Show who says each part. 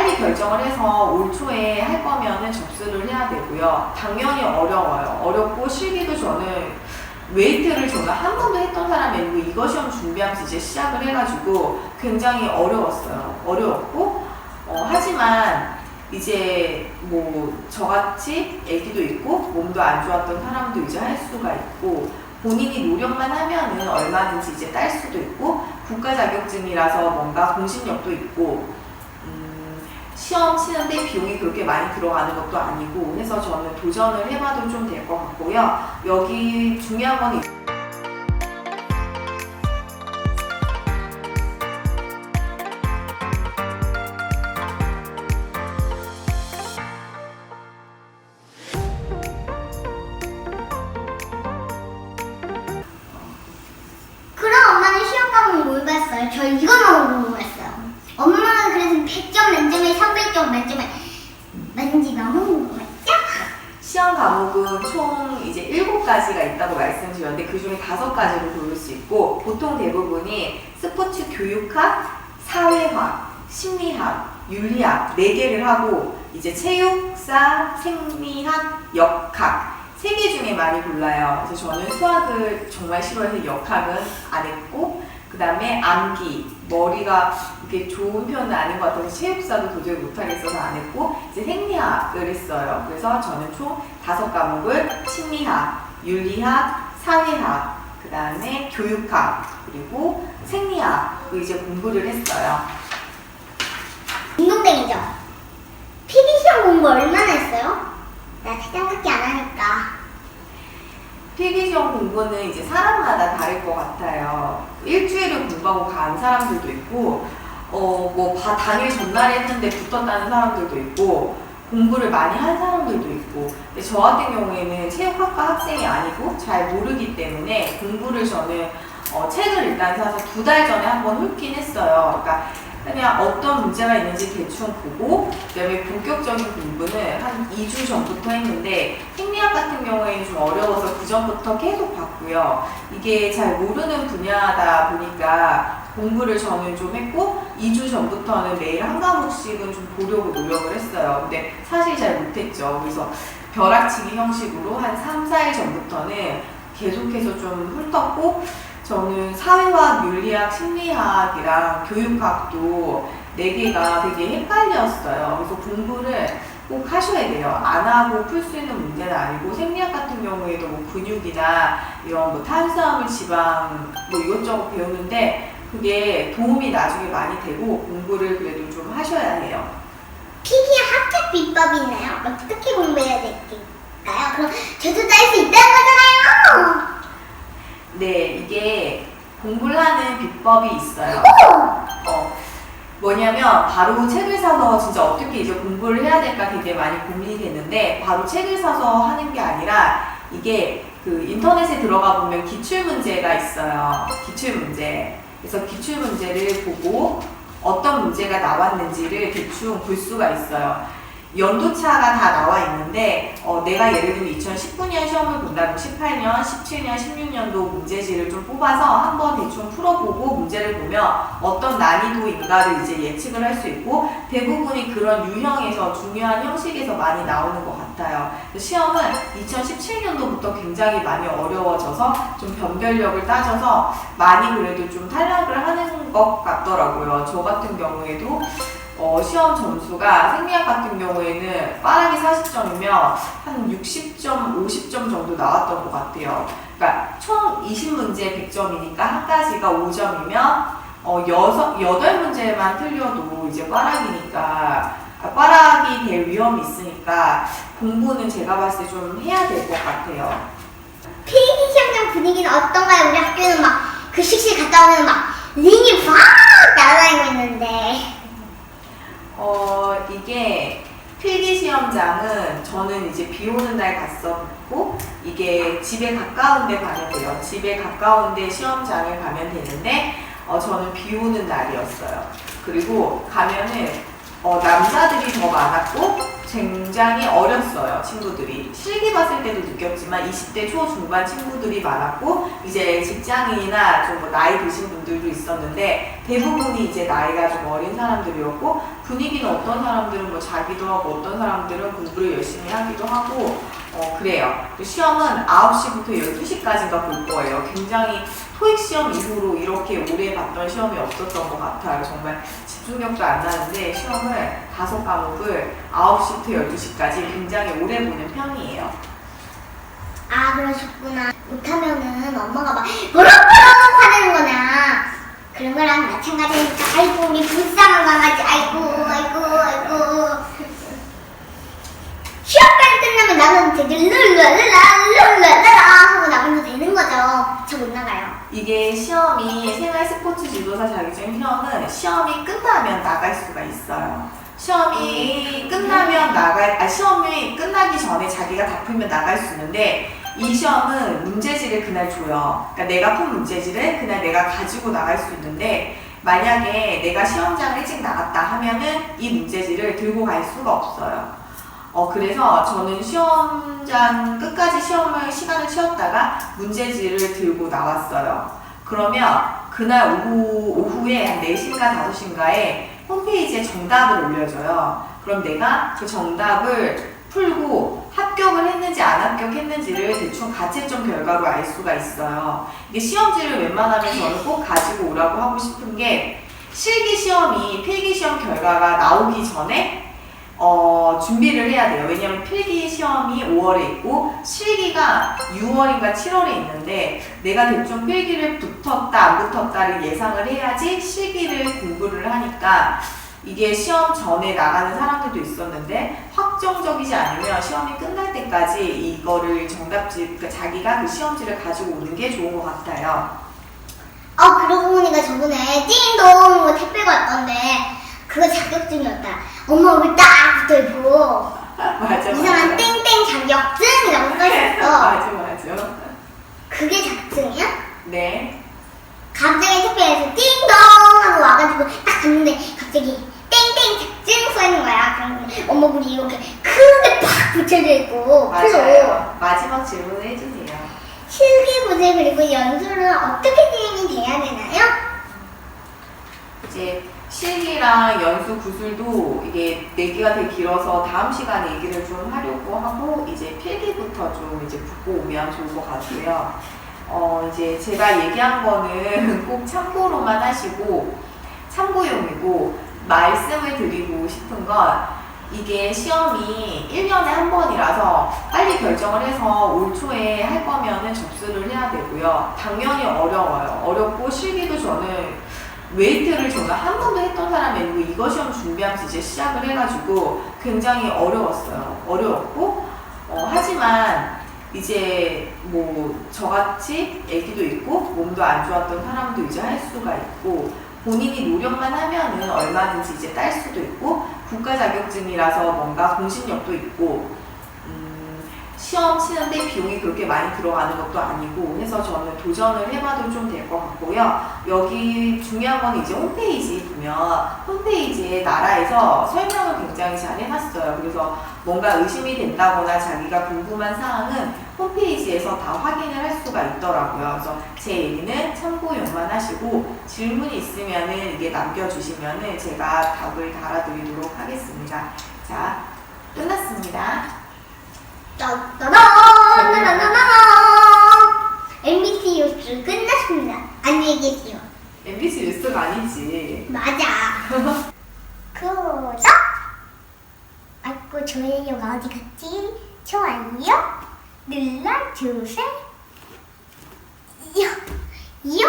Speaker 1: 빨리 결정을 해서 올 초에 할 거면은 접수를 해야 되고요. 당연히 어려워요. 어렵고 실기도 저는 웨이트를 저는 한 번도 했던 사람이 아니고 이거 시험 준비하면서 이제 시작을 해가지고 굉장히 어려웠어요. 어려웠고 하지만 이제 뭐 저같이 애기도 있고 몸도 안 좋았던 사람도 이제 할 수가 있고 본인이 노력만 하면은 얼마든지 이제 딸 수도 있고 국가 자격증이라서 뭔가 공신력도 있고 시험 치는데 비용이 그렇게 많이 들어가는 것도 아니고 해서 저는 도전을 해봐도 좀 될 것 같고요. 여기 중요한 건
Speaker 2: 그럼 엄마는 시험 과목 뭘 봤어요? 저 이거만 궁금했어요. 엄마는 그래서 100점 만점에 300점 만점에 맞는지 너무 궁금했죠?
Speaker 1: 시험 과목은 총 이제 7가지가 있다고 말씀드렸는데 그 중에 5가지로 고를 수 있고 보통 대부분이 스포츠 교육학, 사회학, 심리학, 윤리학 4개를 하고 이제 체육사, 생리학, 역학 3개 중에 많이 골라요. 그래서 저는 수학을 정말 싫어해서 역학은 안 했고 그 다음에 암기, 머리가 이렇게 좋은 편은 아닌 것 같아서 체육사도 도저히 못하겠어서 안 했고 이제 생리학을 했어요. 그래서 저는 총 5과목을 심리학, 윤리학, 사회학, 그 다음에 교육학, 그리고 생리학 이제 공부를 했어요.
Speaker 2: 운동땡이죠? 필기 시험 공부 얼마나 했어요? 나 생각밖에 안 하니까.
Speaker 1: 필기시험 공부는 이제 사람마다 다를 것 같아요. 일주일을 공부하고 간 사람들도 있고, 당일 전날에 했는데 붙었다는 사람들도 있고, 공부를 많이 한 사람들도 있고. 근데 저 같은 경우에는 체육학과 학생이 아니고 잘 모르기 때문에 공부를 저는 책을 일단 사서 2달 전에 한번 훑긴 했어요. 그러니까 그냥 어떤 문제가 있는지 대충 보고 그다음에 본격적인 공부는 한 2주 전부터 했는데 생리학 같은 경우에는 좀 어려워서 그 전부터 계속 봤고요. 이게 잘 모르는 분야다 보니까 공부를 저는 좀 했고 2주 전부터는 매일 한 과목씩은 좀 보려고 노력을 했어요. 근데 사실 잘 못했죠. 그래서 벼락치기 형식으로 한 3, 4일 전부터는 계속해서 좀 훑었고 저는 사회학, 윤리학, 심리학이랑 교육학도 4개가 되게 헷갈렸어요. 그래서 공부를 꼭 하셔야 돼요. 안 하고 풀 수 있는 문제는 아니고 생리학 같은 경우에도 뭐 근육이나 이런 뭐 탄수화물, 지방 뭐 이것저것 배우는데 그게 도움이 나중에 많이 되고 공부를 그래도 좀 하셔야 해요.
Speaker 2: 필기 합격 비법이 있나요? 어떻게 공부해야 될까요? 그럼 저도 딸 수 있다는 거잖아요!
Speaker 1: 네, 이게 공부를 하는 비법이 있어요. 뭐냐면 바로 책을 사서 진짜 어떻게 이제 공부를 해야 될까 되게 많이 고민이 됐는데 바로 책을 사서 하는 게 아니라 이게 그 인터넷에 들어가 보면 기출문제가 있어요. 기출문제. 그래서 기출문제를 보고 어떤 문제가 나왔는지를 대충 볼 수가 있어요. 연도차가 다 나와 있는데 내가 예를 들면 2019년 시험을 본다면 18년, 17년, 16년도 문제지를 좀 뽑아서 한번 대충 풀어보고 문제를 보면 어떤 난이도인가를 이제 예측을 할 수 있고 대부분이 그런 유형에서 중요한 형식에서 많이 나오는 것 같아요. 시험은 2017년도부터 굉장히 많이 어려워져서 좀 변별력을 따져서 많이 그래도 좀 탈락을 하는 것 같더라고요. 저 같은 경우에도 시험 점수가 생리학 같은 경우에는 빠르게 40점이면 한 60점, 50점 정도 나왔던 것 같아요. 그러니까 총 20문제 100점이니까 한 가지가 5점이면 8문제만 틀려도 이제 꽈락이니까 꽈락이 될 위험이 있으니까 공부는 제가 봤을 때 좀 해야 될 것 같아요.
Speaker 2: 필기 시험장 분위기는 어떤가요? 우리 학교는 막 급식실 갔다 오면 막 링이 팍 날아다니고 있는데
Speaker 1: 이게 필기시험장은 저는 이제 비 오는 날 갔었고 이게 집에 가까운 데 가면 돼요. 집에 가까운 데 시험장을 가면 되는데 저는 비 오는 날이었어요. 그리고 가면은 남자들이 더 많았고 굉장히 어렸어요, 친구들이. 실기 봤을 때도 느꼈지만 20대 초중반 친구들이 많았고 이제 직장인이나 좀 뭐 나이 드신 분들도 있었는데 대부분이 이제 나이가 좀 어린 사람들이었고 분위기는 어떤 사람들은 뭐 자기도 하고 어떤 사람들은 공부를 열심히 하기도 하고 그래요. 시험은 9시부터 12시까지인가 볼 거예요. 굉장히 토익 시험 이후로 이렇게 오래 봤던 시험이 없었던 것 같아요. 정말 집중력도 안 나는데 시험을 5과목을 9시부터 12시까지 굉장히 오래 보는 편이에요.
Speaker 2: 아, 그러셨구나. 못하면은 엄마가 막 버럭버럭 화내는 거나 그런 거랑 마찬가지니까 아이고 우리 불쌍한 강아지 아이고 시험까지 끝나면 나가면 되게 룰랄랄랄랄랄라 하고 나가면 되는 거죠. 저 못 나가요.
Speaker 1: 이게 시험이 생활 스포츠 지도사 자격증 시험은 시험이 끝나면 나갈 수가 있어요. 시험이 끝나면 시험이 끝나기 전에 자기가 다 풀면 나갈 수 있는데 이 시험은 문제지를 그날 줘요. 그러니까 내가 푼 문제지를 그날 내가 가지고 나갈 수 있는데 만약에 내가 시험장을 일찍 나갔다 하면은 이 문제지를 들고 갈 수가 없어요. 그래서 저는 시험장 끝까지 시간을 채웠다가 문제지를 들고 나왔어요. 그러면 그날 오후에 한 4시인가 5시인가에 홈페이지에 정답을 올려줘요. 그럼 내가 그 정답을 풀고 합격을 했는지 안 합격했는지를 대충 가채점 결과로 알 수가 있어요. 이게 시험지를 웬만하면 저는 꼭 가지고 오라고 하고 싶은 게 실기 시험이 필기 시험 결과가 나오기 전에 준비를 해야 돼요. 왜냐면 필기 시험이 5월에 있고 실기가 6월인가 7월에 있는데 내가 대충 필기를 붙었다 안 붙었다를 예상을 해야지 실기를 공부를 하니까 이게 시험 전에 나가는 사람들도 있었는데 확정적이지 않으면 시험이 끝날 때까지 이거를 정답지, 그러니까 자기가 그 시험지를 가지고 오는 게 좋은 것 같아요.
Speaker 2: 그러고 보니까 저번에 띵동 뭐 택배가 왔던데 그거 자격증이었다. 엄마 얼굴 딱 붙어있고
Speaker 1: 맞아.
Speaker 2: 이상한 땡땡 자격증이라고 써있었어.
Speaker 1: 맞아.
Speaker 2: 그게 자격증이야?
Speaker 1: 네.
Speaker 2: 갑자기 택배에서 띵동 하고 와가지고 딱 갔는데 갑자기 땡땡 자격증 써있는 거야. 그런데 엄마 얼굴이 이렇게 크게 팍 붙여져 있고
Speaker 1: 맞아요. 마지막 질문을 해주세요.
Speaker 2: 실기 문제 그리고 연수는 어떻게 진행이 돼야 되나요?
Speaker 1: 이제 실기랑 연수 구술도 이게 내기가 되게 길어서 다음 시간에 얘기를 좀 하려고 하고 이제 필기부터 좀 이제 붙고 오면 좋을 것 같고요. 이제 제가 얘기한 거는 꼭 참고로만 하시고 참고용이고 말씀을 드리고 싶은 건 이게 시험이 1년에 한 번이라서 빨리 결정을 해서 올 초에 할 거면은 접수를 해야 되고요. 당연히 어려워요. 어렵고 실기도 저는 웨이트를 저는 한 번도 했던 사람이 아니고 이거 시험 준비하면서 이제 시작을 해가지고 굉장히 어려웠어요. 어려웠고 하지만 이제 뭐 저같이 애기도 있고 몸도 안 좋았던 사람도 이제 할 수가 있고 본인이 노력만 하면은 얼마든지 이제 딸 수도 있고 국가 자격증이라서 뭔가 공신력도 있고 시험 치는데 비용이 그렇게 많이 들어가는 것도 아니고 해서 저는 도전을 해봐도 좀 될 것 같고요. 여기 중요한 건 이제 홈페이지 보면 홈페이지에 나라에서 설명을 굉장히 잘 해놨어요. 그래서 뭔가 의심이 된다거나 자기가 궁금한 사항은 홈페이지에서 다 확인을 할 수가 있더라고요. 그래서 제 얘기는 참고용만 하시고 질문이 있으면은 이게 남겨주시면은 제가 답을 달아드리도록 하겠습니다. 자, 끝났습니다.
Speaker 2: MBC 뉴스 끝났습니다. 안녕히 계세요.
Speaker 1: MBC 뉴스가 아니지.
Speaker 2: 맞아. 구독! 아이고 좋아요가 어디 갔지? 좋아요 눌러주세요. 요!